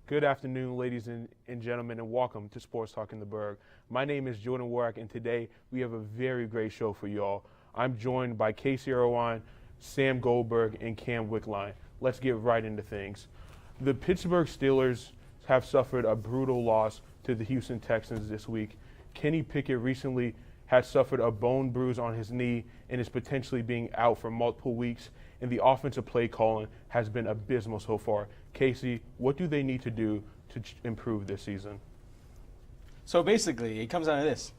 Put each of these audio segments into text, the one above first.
Good afternoon, ladies and gentlemen, and welcome to Sports Talk in the Burgh. My name is Jordan Warwick, and today we have a very great show for y'all. I'm joined by Casey Irwine, Sam Goldberg, and Cam Wickline. Let's get right into things. The Pittsburgh Steelers have suffered a brutal loss to the Houston Texans this week. Kenny Pickett recently has suffered a bone bruise on his knee and is potentially being out for multiple weeks, and the offensive play calling has been abysmal so far. Casey, what do they need to do to improve this season? So basically, it comes down to this.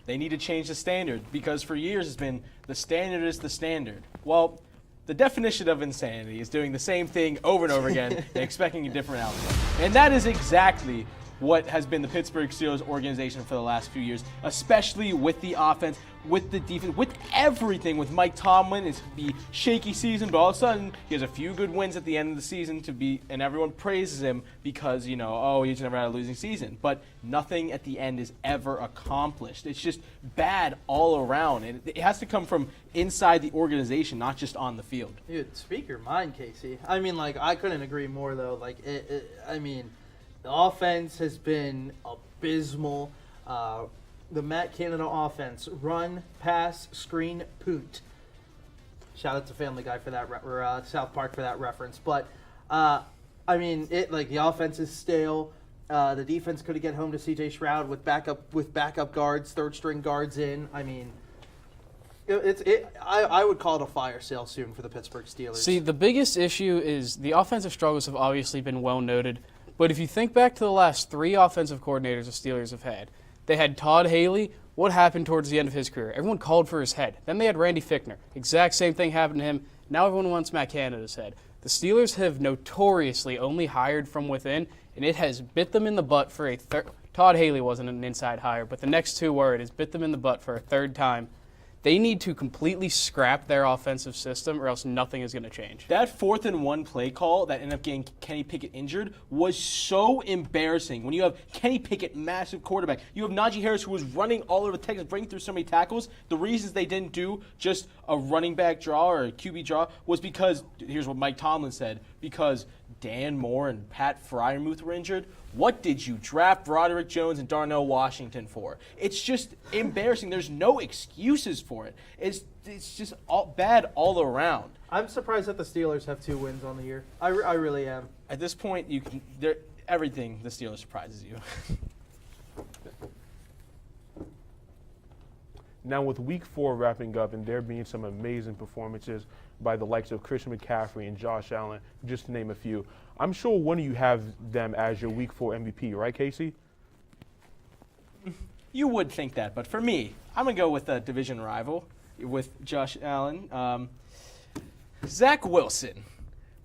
They need to change the standard because for years it's been the standard is the standard. Well, the definition of insanity is doing the same thing over and over again and expecting a different outcome. And that is exactly what has been the Pittsburgh Steelers organization for the last few years, especially with the offense, with the defense, with everything. With Mike Tomlin, it's the shaky season, but all of a sudden he has a few good wins at the end of the season and everyone praises him because, he's never had a losing season. But nothing at the end is ever accomplished. It's just bad all around, and it has to come from inside the organization, not just on the field. Dude, speak your mind, Casey. I couldn't agree more, though. The offense has been abysmal. The Matt Canada offense, run, pass, screen, punt. Shout out to Family Guy for that, or South Park for that reference. But, the offense is stale. The defense could get home to C.J. Stroud with backup guards, third-string guards in. I would call it a fire sale soon for the Pittsburgh Steelers. See, the biggest issue is the offensive struggles have obviously been well noted. But if you think back to the last three offensive coordinators the Steelers have had, they had Todd Haley. What happened towards the end of his career? Everyone called for his head. Then they had Randy Fichtner. Exact same thing happened to him. Now everyone wants Matt Canada's head. The Steelers have notoriously only hired from within, and it has bit them in the butt for a third. Todd Haley wasn't an inside hire, but the next two were. It has bit them in the butt for a third time. They need to completely scrap their offensive system or else nothing is going to change. That 4th and 1 play call that ended up getting Kenny Pickett injured was so embarrassing. When you have Kenny Pickett, massive quarterback, you have Najee Harris, who was running all over Texas, breaking through so many tackles. The reasons they didn't do just a running back draw or a QB draw was because, here's what Mike Tomlin said, because Dan Moore and Pat Freiermuth were injured. What did you draft Broderick Jones and Darnell Washington for? It's just embarrassing. There's no excuses for it. It's just bad all around. I'm surprised that the Steelers have 2 wins on the year. I really am. At this point, everything the Steelers surprises you. Now, with Week 4 wrapping up and there being some amazing performances by the likes of Christian McCaffrey and Josh Allen, just to name a few, I'm sure one of you have them as your Week 4 MVP, right, Casey? You would think that, but for me, I'm going to go with a division rival with Josh Allen. Zach Wilson.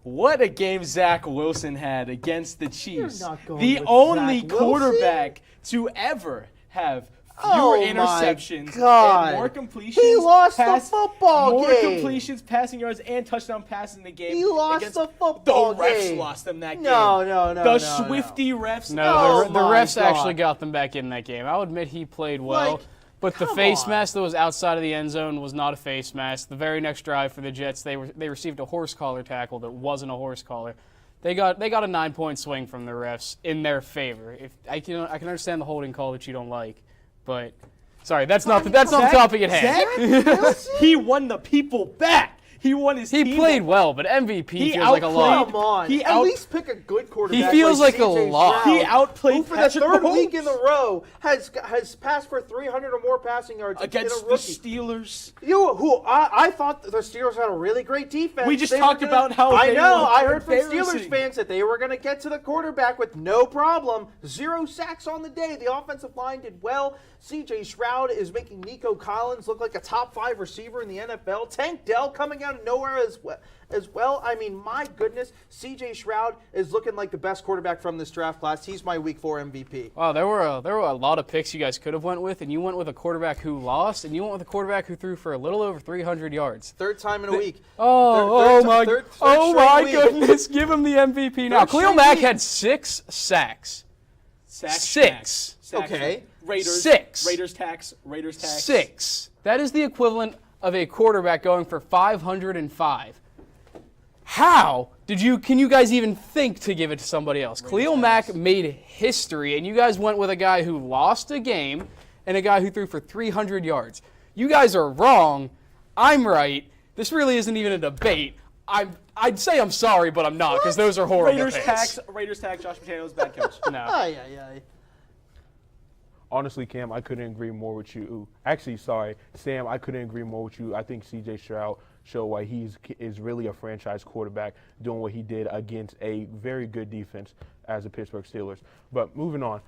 What a game Zach Wilson had against the Chiefs. You're not going the with only Zach quarterback to ever have fewer interceptions God. and more completions. He lost the football more game. More completions, passing yards, and touchdown passes in the game. He lost the football game. The refs game. lost them that game. No. The Swifty refs. No, the refs God. actually got them back in that game. I'll admit he played well. But the face mask that was outside of the end zone was not a face mask. The very next drive for the Jets, they received a horse collar tackle that wasn't a horse collar. They got a 9-point swing from the refs in their favor. If I can understand the holding call that you don't like. But, sorry, that's not the topic at hand. He won the people back. He won his team. He played well, but MVP feels like a lot. Come on. At least pick a good quarterback. He feels like a CJ lot. Stroud, He outplayed who for the Patrick third Mahomes. week in a row has passed for 300 or more passing yards Against in a the rookie. Steelers. I thought the Steelers had a really great defense. We just talked about how I they know. were I heard from embarrassing. Steelers fans that they were going to get to the quarterback with no problem. 0 sacks on the day. The offensive line did well. C.J. Stroud is making Nico Collins look like a top 5 receiver in the NFL. Tank Dell coming out of nowhere as well. My goodness, C.J. Stroud is looking like the best quarterback from this draft class. He's my Week 4 MVP. Wow, there were a lot of picks you guys could have went with, and you went with a quarterback who lost, and you went with a quarterback who threw for a little over 300 yards. Third time in a week. Oh my goodness! Week. Give him the MVP now. Khalil Mack had 6 sacks. Six. Okay. Raiders. 6. Raiders tax. 6. That is the equivalent of a quarterback going for 505. How Can you guys even think to give it to somebody else? Khalil Mack made history, and you guys went with a guy who lost a game and a guy who threw for 300 yards. You guys are wrong. I'm right. This really isn't even a debate. I'd say I'm sorry, but I'm not, because those are horrible picks. Raiders tax Josh McDaniels, bad coach. No. Aye. Honestly, Cam, I couldn't agree more with you. Actually, sorry, Sam, I couldn't agree more with you. I think C.J. Stroud showed why is really a franchise quarterback doing what he did against a very good defense as the Pittsburgh Steelers. But moving on,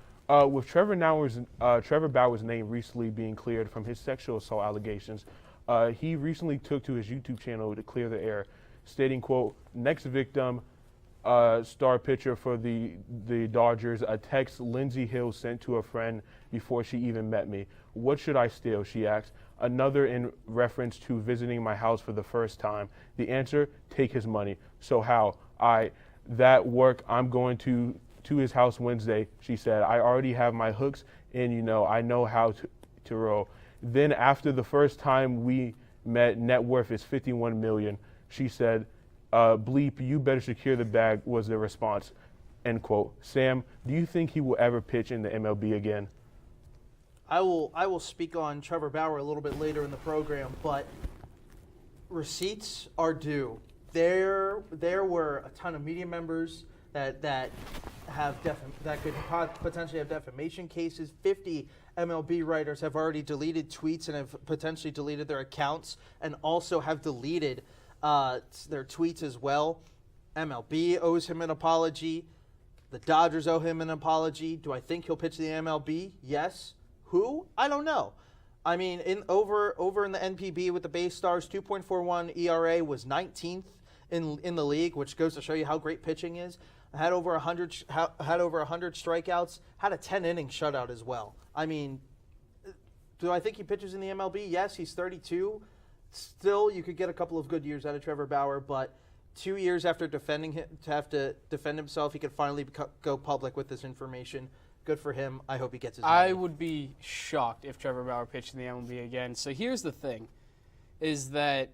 with Trevor Bauer's name recently being cleared from his sexual assault allegations, he recently took to his YouTube channel to clear the air, stating, quote, next victim, star pitcher for the Dodgers, a text Lindsey Hill sent to a friend before she even met me. What should I steal, she asked. Another in reference to visiting my house for the first time. The answer, take his money. So how? That work, I'm going to his house Wednesday, she said. I already have my hooks and, I know how to roll. Then after the first time we met, net worth is $51 million. She said, bleep, you better secure the bag, was the response, end quote. Sam, do you think he will ever pitch in the MLB again? I will speak on Trevor Bauer a little bit later in the program, but receipts are due. There were a ton of media members that could potentially have defamation cases. 50 MLB writers have already deleted tweets and have potentially deleted their accounts, and also have deleted their tweets as well. MLB owes him an apology. The Dodgers owe him an apology. Do I think he'll pitch the MLB? Yes. Who? I don't know. I mean, over in the NPB with the Bay Stars, 2.41 ERA, was 19th in the league, which goes to show you how great pitching is. Had over 100 strikeouts. Had a 10-inning shutout as well. I mean, do I think he pitches in the MLB? Yes, he's 32. Still, you could get a couple of good years out of Trevor Bauer, but 2 years after defending him, to have to defend himself, he could finally go public with this information. Good for him. I hope he gets his money. I would be shocked if Trevor Bauer pitched in the MLB again. So here's the thing, is that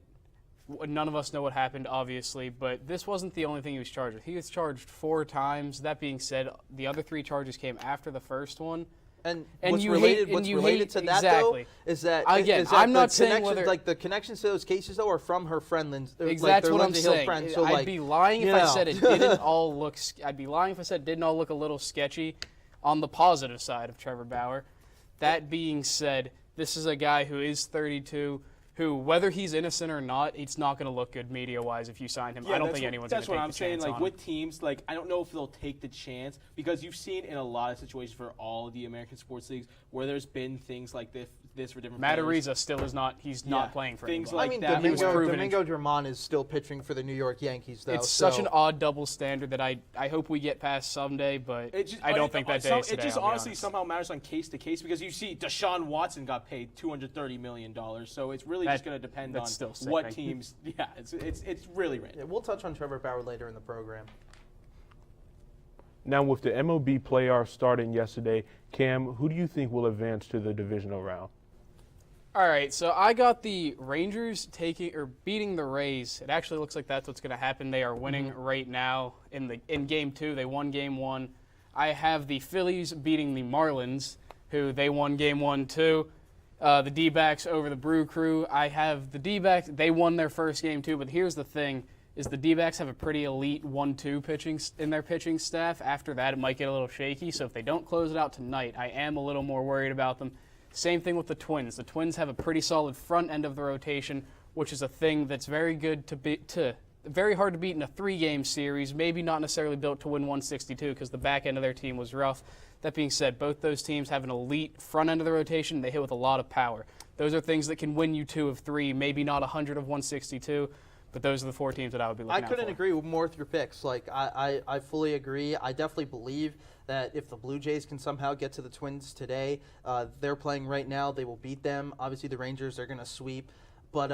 none of us know what happened, obviously, but this wasn't the only thing he was charged with. He was charged 4 times. That being said, the other 3 charges came after the first one. And what's related to that, though, is that I'm not saying whether the connections to those cases though are from her friend Lindsay. That's what I'm saying. Friend, so I'd be lying if I said it didn't all look. I'd be lying if I said it didn't all look a little sketchy. On the positive side of Trevor Bauer. That being said, this is a guy who is 32, who, whether he's innocent or not, it's not going to look good media-wise if you sign him. I don't think anyone's going to take the chance. That's what I'm saying. on Like, him. with teams, I don't know if they'll take the chance, because you've seen in a lot of situations for all of the American sports leagues where there's been things like this for different Matt players. Ariza still is not. He's not playing for things anybody. like that. Domingo Germán is still pitching for the New York Yankees, though. It's such an odd double standard that I hope we get past someday, but I don't think that day is today. It just I'll be honestly honest. somehow matters on case to case, because you see Deshaun Watson got paid $230 million, so it's really just going to depend on what teams. Yeah, it's really random. Yeah, we'll touch on Trevor Bauer later in the program. Now, with the MLB playoffs starting yesterday, Cam, who do you think will advance to the divisional round? All right, so I got the Rangers beating the Rays. It actually looks like that's what's going to happen. They are winning right now in Game 2. They won Game 1. I have the Phillies beating the Marlins, who they won Game 1 too. The D-backs over the Brew Crew. I have the D-backs. They won their first game too, but here's the thing, is the D-backs have a pretty elite 1-2 pitching in their pitching staff. After that, it might get a little shaky, so if they don't close it out tonight, I am a little more worried about them. Same thing with the Twins. The Twins have a pretty solid front end of the rotation, which is a thing that's very good very hard to beat in a 3-game series, maybe not necessarily built to win 162 because the back end of their team was rough. That being said, both those teams have an elite front end of the rotation. They hit with a lot of power. Those are things that can win you 2 of 3, maybe not 100 of 162, but those are the 4 teams that I would be looking at. I couldn't agree more with your picks. I fully agree. I definitely believe that if the Blue Jays can somehow get to the Twins today, they're playing right now, they will beat them. Obviously, the Rangers are going to sweep. But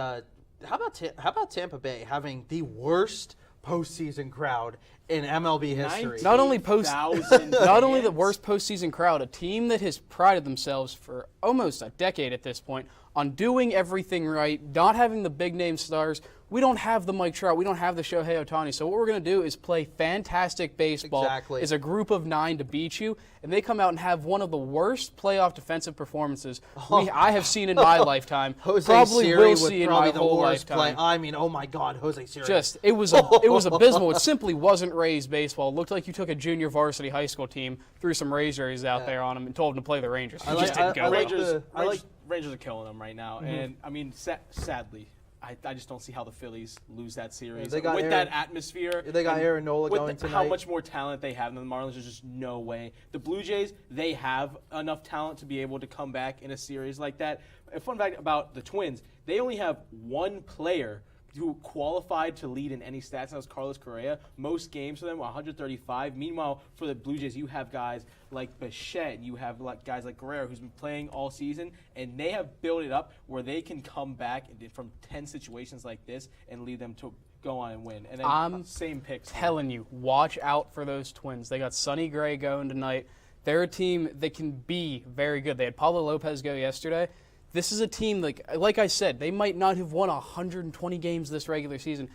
how about Tampa Bay having the worst postseason crowd in MLB history? Not only the worst postseason crowd, a team that has prided themselves for almost a decade at this point on doing everything right, not having the big name stars, we don't have the Mike Trout, we don't have the Shohei Ohtani. So what we're going to do is play fantastic baseball as a group of 9 to beat you. And they come out and have one of the worst playoff defensive performances I have seen in my lifetime. Jose probably Siri will see in my whole lifetime. I mean, oh my God, Jose Siri. It was abysmal. It simply wasn't Rays baseball. It looked like you took a junior varsity high school team, threw some Razors out there on them, and told them to play the Rangers. Just didn't go well. Rangers are killing them right now, and I mean, sadly, I just don't see how the Phillies lose that series with that atmosphere. They got Aaron Nola going tonight. How much more talent they have than the Marlins, there's just no way. The Blue Jays, they have enough talent to be able to come back in a series like that. A fun fact about the Twins, they only have one player who qualified to lead in any stats, and that was Carlos Correa. Most games for them, 135. Meanwhile, for the Blue Jays, you have guys like Bichette, you have guys like Guerrero, who's been playing all season, and they have built it up where they can come back from 10 situations like this and lead them to go on and win. And then same picks. Telling you, watch out for those Twins. They got Sonny Gray going tonight. They're a team that can be very good. They had Pablo Lopez go yesterday. This is a team, like I said, they might not have won 120 games this regular season.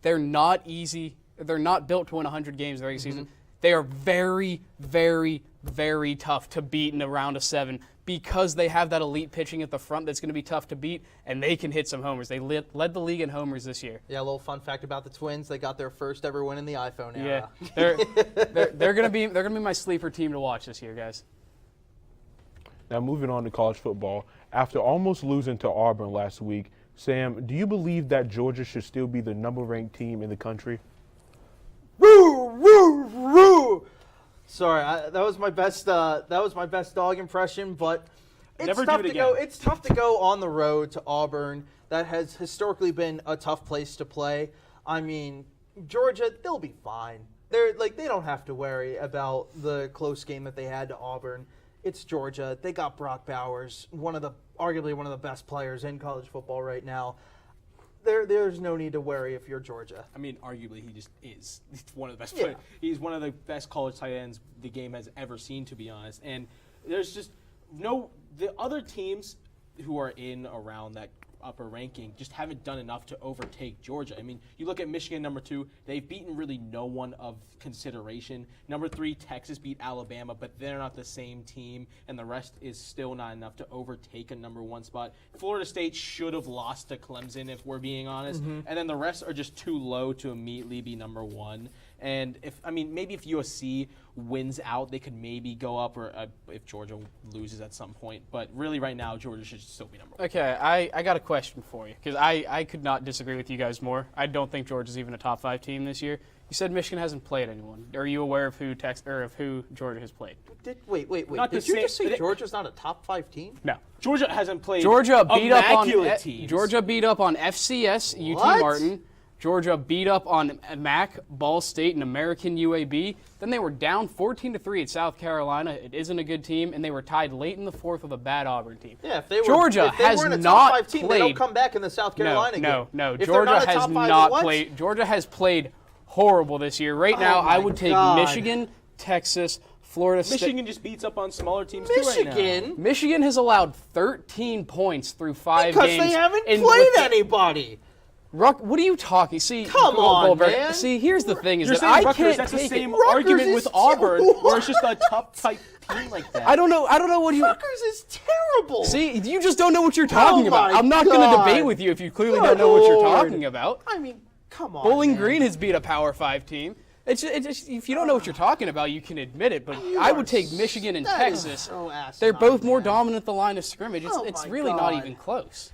They're not easy. They're not built to win 100 games the regular season. They are very, very, very tough to beat in a round of 7 because they have that elite pitching at the front that's going to be tough to beat, and they can hit some homers. They led the league in homers this year. Yeah, a little fun fact about the Twins: they got their first ever win in the iPhone era. Yeah, they're going to be my sleeper team to watch this year, guys. Now, moving on to college football. After almost losing to Auburn last week, Sam, do you believe that Georgia should still be the number-ranked team in the country? Woo, woo, woo! Sorry, that was my best. That was my best dog impression, but it's tough to go on the road to Auburn. That has historically been a tough place to play. I mean, Georgia, they'll be fine. They don't have to worry about the close game that they had to Auburn. It's Georgia. They got Brock Bowers, arguably one of the best players in college football right now. There's no need to worry if you're Georgia. I mean, arguably, he just is. He's one of the best players. He's one of the best college tight ends the game has ever seen, to be honest. And there's just the other teams who are in around that upper ranking just haven't done enough to overtake Georgia. I mean, you look at Michigan, number 2, they've beaten really no one of consideration. Number 3, Texas beat Alabama, but they're not the same team, and the rest is still not enough to overtake a number 1 spot. Florida State should have lost to Clemson, if we're being honest, and then the rest are just too low to immediately be number 1. And maybe if USC wins out, they could maybe go up, or if Georgia loses at some point. But really, right now, Georgia should still be number 1. Okay, I got a question for you, because I could not disagree with you guys more. I don't think Georgia's even a top 5 team this year. You said Michigan hasn't played anyone. Are you aware of who Georgia has played? Wait. Did you just say Georgia's not a top 5 team? No. Georgia hasn't played. Georgia beat up on teams. Georgia beat up on FCS, UT Martin. Georgia beat up on MAC, Ball State, and American UAB. Then they were down 14-3 at South Carolina. It isn't a good team, and they were tied late in the 4th with a bad Auburn team. Yeah, if they Georgia weren't a top 5 team, they don't come back in the South Carolina game. No. Georgia has not played. Georgia has played horrible this year. Right now, I would take Michigan, Texas, Florida State. Michigan just beats up on smaller teams too right now. Michigan has allowed 13 points through 5 games. Because they haven't played anybody. What are you talking? See, come on, Goldberg, man. See, here's the thing: is You're that I Rutgers, can't that's take the same it. argument with Auburn, where it's just a tough type team like that. I don't know what you. Rutgers is terrible. See, you just don't know what you're talking about. I'm not going to debate with you if you clearly don't know what you're talking about. I mean, come on. Bowling Green has beat a Power 5 team. It's just, if you don't know what you're talking about, you can admit it. But I would take Michigan and Texas. They're both more dominant at the line of scrimmage. It's really not even close.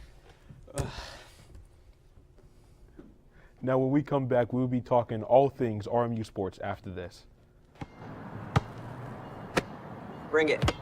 Now, when we come back, we'll be talking all things RMU sports after this. Bring it.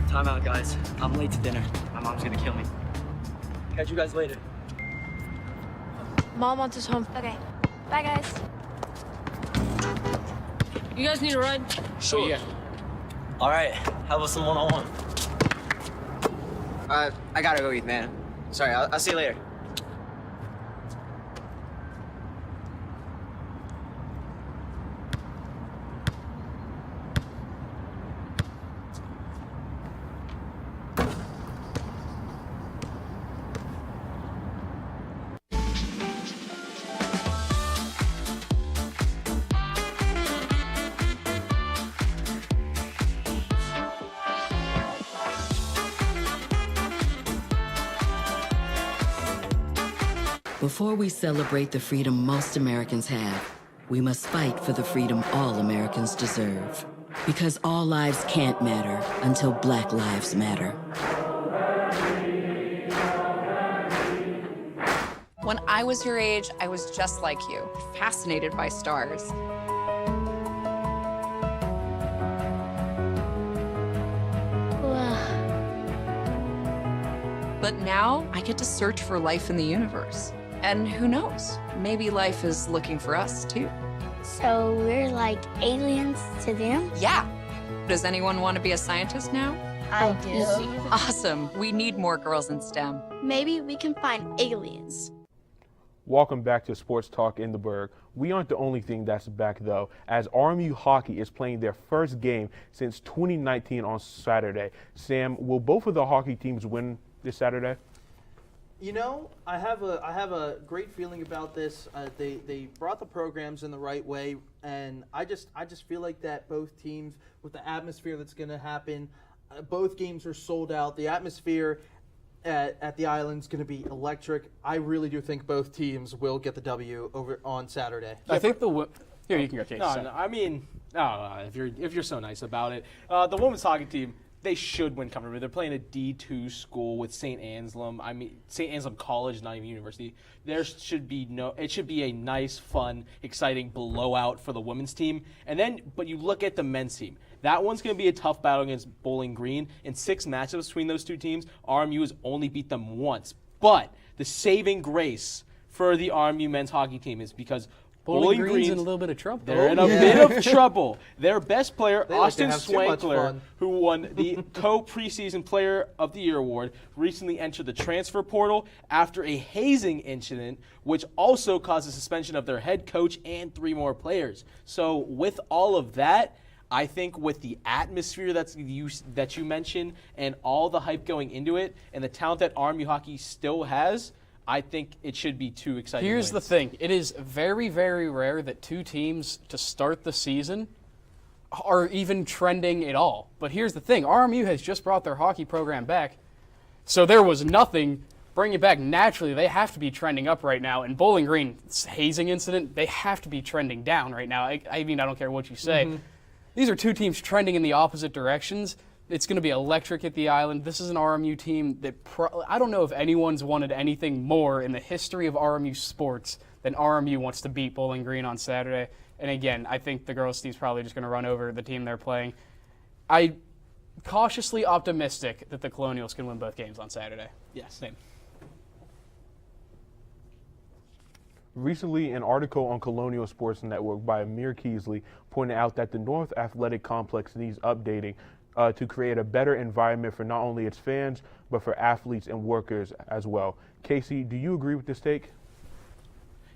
Time out, guys. I'm late to dinner. My mom's gonna kill me. Catch you guys later. Mom wants us home. Okay. Bye, guys. You guys need a ride? Sure. Yeah. All right. How about some one-on-one? I gotta go eat, man. Sorry, I'll see you later. Before we celebrate the freedom most Americans have, we must fight for the freedom all Americans deserve. Because all lives can't matter until Black lives matter. When I was your age, I was just like you, fascinated by stars. But now I get to search for life in the universe. And who knows, maybe life is looking for us too. So we're like aliens to them? Yeah. Does anyone want to be a scientist now? I do. Awesome. We need more girls in STEM. Maybe we can find aliens. Welcome back to Sports Talk in the Burgh. We aren't the only thing that's back though, as RMU hockey is playing their first game since 2019 on Saturday. Sam, will both of the hockey teams win this Saturday? You know, I have a great feeling about this. They brought the programs in the right way, and I just feel like that both teams, with the atmosphere that's going to happen, both games are sold out. The atmosphere at the Island's going to be electric. I really do think both teams will get the W over on Saturday. I think here you can go, Chase. No, I mean, if you're so nice about it, the women's hockey team, they should win comfortably. They're playing a D2 school with St. Anselm. I mean, St. Anselm College, not even university. It should be a nice, fun, exciting blowout for the women's team. But you look at the men's team. That one's going to be a tough battle against Bowling Green. In 6 matchups between those two teams, RMU has only beat them once. But the saving grace for the RMU men's hockey team is because Bowling Green's in a little bit of trouble. They're in a bit of trouble. Their best player, Austin Swankler, who won the co-preseason Player of the Year award, recently entered the transfer portal after a hazing incident, which also caused the suspension of their head coach and 3 more players. So with all of that, I think with the atmosphere that you mentioned and all the hype going into it and the talent that RMU hockey still has, I think it should be 2 exciting Here's wins. the thing. It is very, very rare that 2 teams to start the season are even trending at all. But here's the thing. RMU has just brought their hockey program back, so there was nothing. Bring it back naturally. They have to be trending up right now. And Bowling Green's hazing incident, they have to be trending down right now. I mean, I don't care what you say. Mm-hmm. These are 2 teams trending in the opposite directions. It's going to be electric at the Island. This is an RMU team that I don't know if anyone's wanted anything more in the history of RMU sports than RMU wants to beat Bowling Green on Saturday. And again, I think the girls' team's probably just going to run over the team they're playing. I'm cautiously optimistic that the Colonials can win both games on Saturday. Yes, same. Recently, an article on Colonial Sports Network by Amir Keasley pointed out that the North Athletic Complex needs updating to create a better environment for not only its fans, but for athletes and workers as well. Casey, do you agree with this take?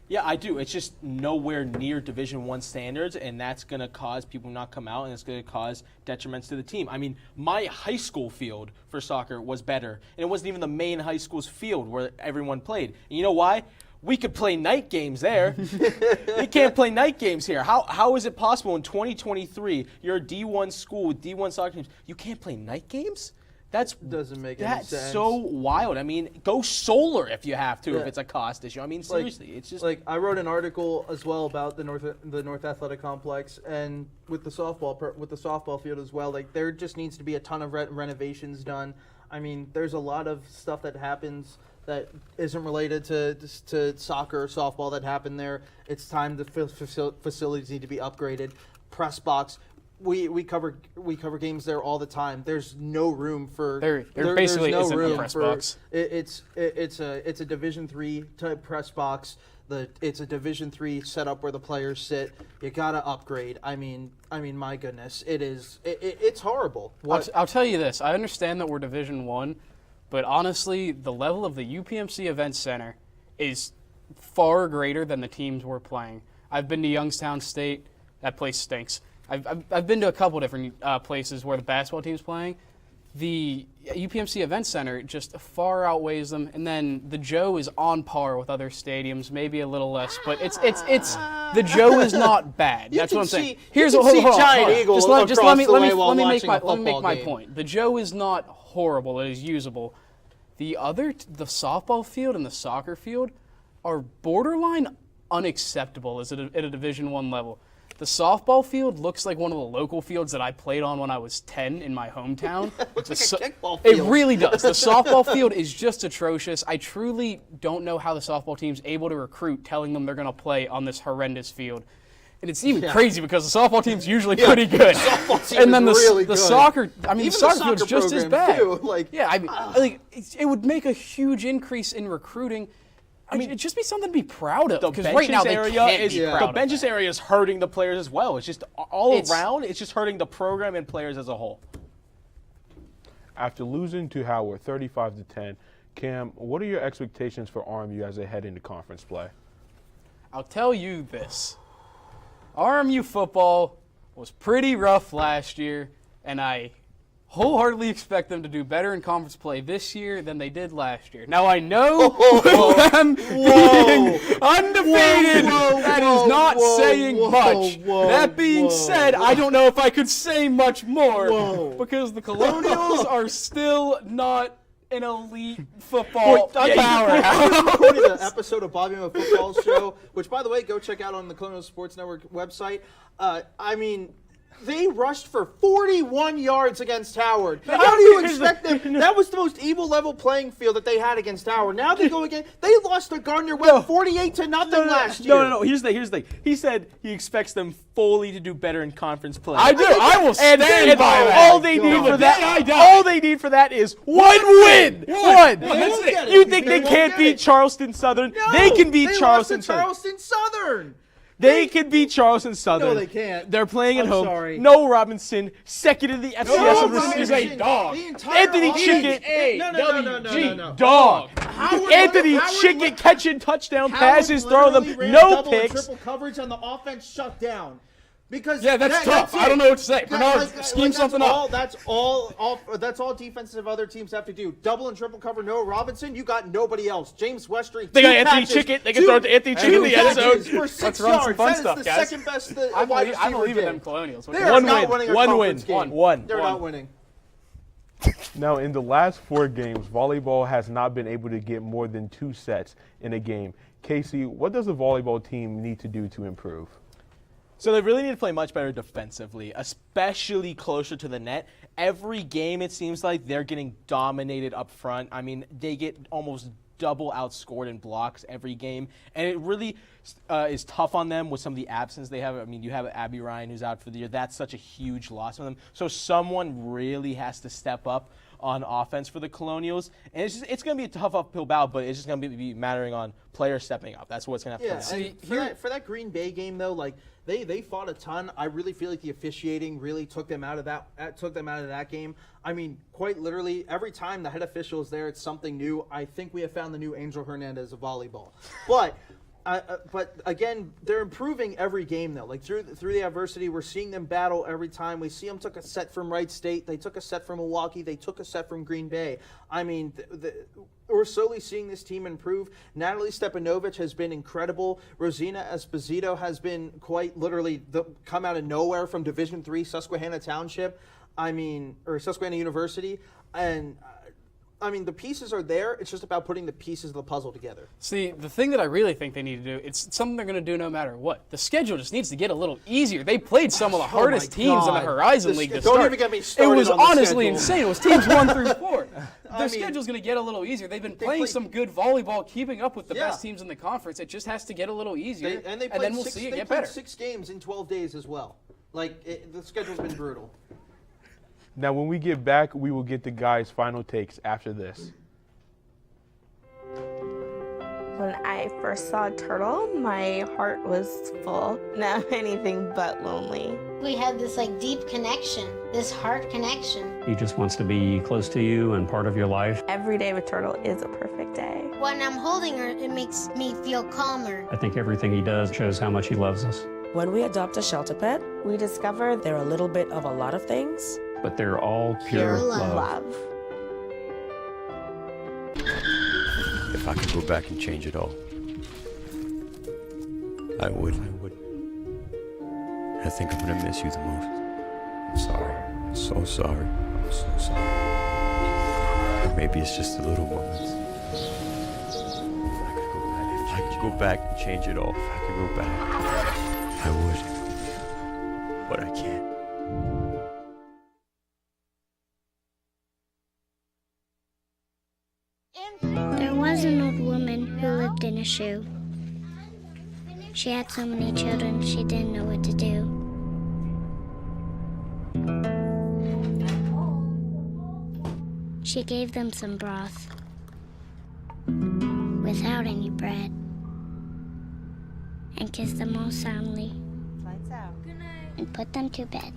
Yeah, I do. It's just nowhere near Division I standards, and that's going to cause people not come out, and it's going to cause detriments to the team. I mean, my high school field for soccer was better, and it wasn't even the main high school's field where everyone played. And you know why? We could play night games there. We can't play night games here. How is it possible in 2023, you're a D1 school with D1 soccer teams, you can't play night games? That doesn't make any sense. That's so wild. I mean, go solar if you have to, if it's a cost issue. I mean, seriously, it's just like I wrote an article as well about the North Athletic Complex, and with the softball field as well. Like there just needs to be a ton of renovations done. I mean, there's a lot of stuff that happens that isn't related to soccer or softball that happened there. It's time the facilities need to be upgraded. Press box. We cover games there all the time. There's no room for there basically there's no isn't room a press for, box. It's a Division III type press box. It's a Division III setup where the players sit. You gotta upgrade. I mean, my goodness, it's horrible. I'll tell you this. I understand that we're Division I, But honestly, the level of the UPMC Event Center is far greater than the teams we're playing. I've been to Youngstown State. That place stinks. I've been to a couple different places where the basketball team's playing. The UPMC Event Center just far outweighs them, and then the Joe is on par with other stadiums, maybe a little less, but it's the Joe is not bad. That's what I'm saying. Here's hold on. Just let me make my point. The Joe is not horrible; it is usable. The softball field and the soccer field are borderline unacceptable at a Division I level. The softball field looks like one of the local fields that I played on when I was 10 in my hometown. Looks like a kickball field. It really does. The softball field is just atrocious. I truly don't know how the softball team's able to recruit, telling them they're going to play on this horrendous field. And it's even crazy because the softball team's usually pretty good. The softball team and then is really the good. soccer, I mean, Even the soccer the field's soccer just as program, bad. too. It would make a huge increase in recruiting. I mean, it'd just be something to be proud of. Because right now they can't be proud the benches area is hurting the players as well. It's just around. It's just hurting the program and players as a whole. After losing to Howard 35-10, Cam, what are your expectations for RMU as they head into conference play? I'll tell you this. RMU football was pretty rough last year, and I wholeheartedly expect them to do better in conference play this year than they did last year. Now, I know them being undefeated, that is not saying much. That being said, I don't know if I could say much more because the Colonials are still not an elite football powerhouse. Recording an episode of Bobby Mo Football Show, which, by the way, go check out on the Colonial Sports Network website. I mean, they rushed for 41 yards against Howard. How do you expect them? That was the most evil level playing field that they had against Howard. Now they go again. They lost to Gardner-Webb 48-0 last year. No. Here's the thing. He said he expects them fully to do better in conference play. I do. I will stand by that. All they need for that is one win. One. That's it. You think they can't beat Charleston Southern? No, they can beat Charleston Southern. Charleston Southern. They can beat Charleston Southern. No, they can't. They're playing at I'm home. sorry. Noah Robinson, second in the FCS of Robinson receivers. is a dog. Anthony Chickett. No. Dog. Howard Anthony Howard Chickett went- catching touchdown Howard passes, throwing them literally ran no double and picks. triple coverage on the offense shut down. Because Yeah, that's tough. I don't know what to say. Bernard, scheme something up. That's all defensive other teams have to do. Double and triple cover Noah Robinson. You got nobody else. James Westry. They got Anthony Chickett. They can throw it to Anthony Chickett in the end zone. For 6 Let's run some yards. fun That is stuff, the guys. second best I wide believe receiver in did. them Colonials. They are One not win. winning a One conference win. game. One. They're not winning. Now, in the last 4 games, volleyball has not been able to get more than 2 sets in a game. Casey, what does the volleyball team need to do to improve? So they really need to play much better defensively, especially closer to the net. Every game, it seems like they're getting dominated up front. I mean, they get almost double outscored in blocks every game, and it really is tough on them with some of the absence they have. I mean, you have Abby Ryan who's out for the year. That's such a huge loss for them. So someone really has to step up on offense for the Colonials, and it's going to be a tough uphill battle, but it's just going to be mattering on players stepping up. That's what's going to have to come Yeah, for that Green Bay game though, like they fought a ton. I really feel like the officiating really took them out of that game. I mean, quite literally, every time the head official is there, it's something new. I think we have found the new Angel Hernandez of volleyball, but again, they're improving every game though. Like through the adversity, we're seeing them battle every time. We see them took a set from Wright State. They took a set from Milwaukee. They took a set from Green Bay. I mean, we're slowly seeing this team improve. Natalie Stepanovich has been incredible. Rosina Esposito has been quite literally come out of nowhere from Division III Susquehanna Township. Or Susquehanna University, and. I mean, the pieces are there. It's just about putting the pieces of the puzzle together. See, the thing that I really think they need to do, it's something they're going to do no matter what. The schedule just needs to get a little easier. They played some of the hardest teams in the Horizon League to start. Don't even get me started. It was on the honestly schedule. insane. It was teams 1 through 4. Their schedule's going to get a little easier. They've been playing some good volleyball, keeping up with the best teams in the conference. It just has to get a little easier, and then we'll see it get better. They played 6 games in 12 days as well. The schedule's been brutal. Now, when we get back, we will get the guys' final takes after this. When I first saw a turtle, my heart was full. Now anything but lonely. We had this deep connection, this heart connection. He just wants to be close to you and part of your life. Every day with turtle is a perfect day. When I'm holding her, it makes me feel calmer. I think everything he does shows how much he loves us. When we adopt a shelter pet, we discover they're a little bit of a lot of things. But they're all pure love. If I could go back and change it all, I would. I think I'm gonna miss you the most. I'm sorry. I'm so sorry. I'm so sorry. Or maybe it's just the little moments. If I could go back and change it all, if I could go back, I would. But I can't. There was an old woman who lived in a shoe. She had so many children, she didn't know what to do. She gave them some broth without any bread and kissed them all soundly and put them to bed.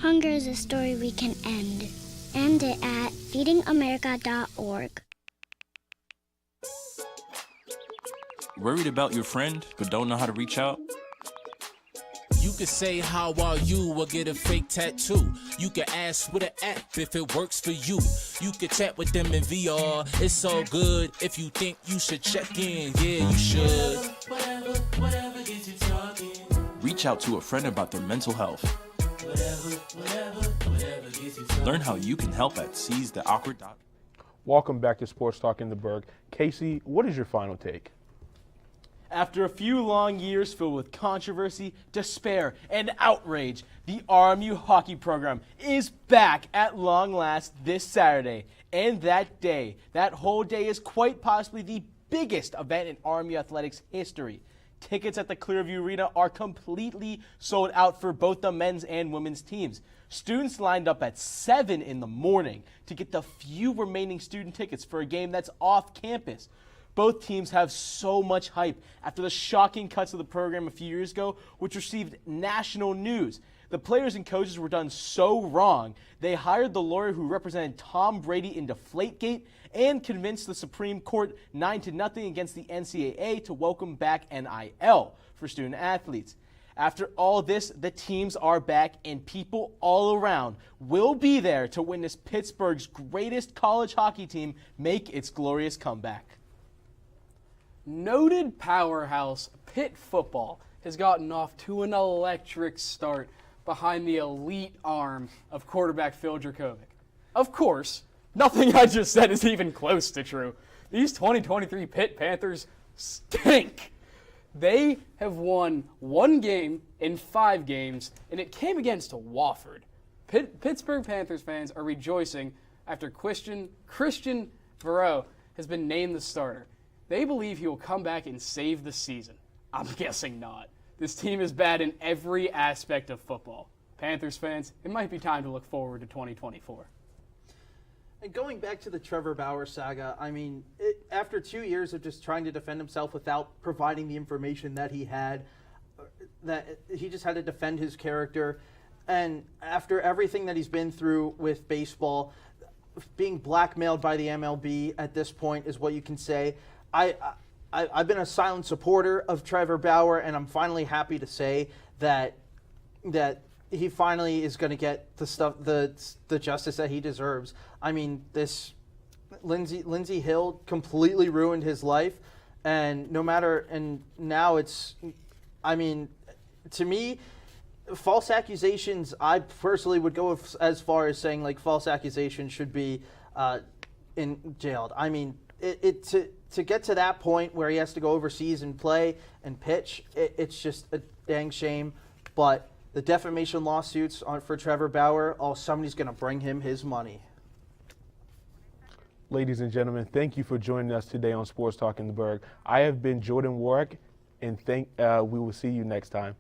Hunger is a story we can end. End it at feedingamerica.org. Worried about your friend, but don't know how to reach out? You could say, how are you, or get a fake tattoo. You could ask with an app if it works for you. You could chat with them in VR, it's all good. If you think you should check in, yeah, you should. Whatever gets you talking. Reach out to a friend about their mental health. Whatever gets you talking. Learn how you can help at seizetheawkward.com. Welcome back to Sports Talk in the Burgh. Casey, what is your final take? After a few long years filled with controversy, despair, and outrage, the RMU hockey program is back at long last this Saturday. And that whole day is quite possibly the biggest event in RMU athletics history. Tickets at the Clearview Arena are completely sold out for both the men's and women's teams. Students lined up at 7 in the morning to get the few remaining student tickets for a game that's off campus. Both teams have so much hype after the shocking cuts of the program a few years ago, which received national news. The players and coaches were done so wrong, they hired the lawyer who represented Tom Brady in Deflategate and convinced the Supreme Court 9-0 against the NCAA to welcome back NIL for student athletes. After all this, the teams are back and people all around will be there to witness Pittsburgh's greatest college hockey team make its glorious comeback. Noted powerhouse Pitt football has gotten off to an electric start behind the elite arm of quarterback Phil Dracovic. Of course, nothing I just said is even close to true. These 2023 Pitt Panthers stink. They have won 1 game in 5 games, and it came against Wofford. Pittsburgh Panthers fans are rejoicing after Christian Vereau has been named the starter. They believe he will come back and save the season. I'm guessing not. This team is bad in every aspect of football. Panthers fans, it might be time to look forward to 2024. And going back to the Trevor Bauer saga, I mean, after 2 years of just trying to defend himself without providing the information that he had, that he just had to defend his character. And after everything that he's been through with baseball, being blackmailed by the MLB at this point is what you can say. I've been a silent supporter of Trevor Bauer, and I'm finally happy to say that he finally is going to get the justice that he deserves. I mean, this Lindsey Hill completely ruined his life, and now it's, I mean, to me, false accusations, I personally would go as far as saying false accusations should be jailed. I mean, to get to that point where he has to go overseas and play and pitch, it's just a dang shame. But the defamation lawsuits for Trevor Bauer, somebody's going to bring him his money. Ladies and gentlemen, thank you for joining us today on Sports Talk in the Burgh. I have been Jordan Warwick, and we will see you next time.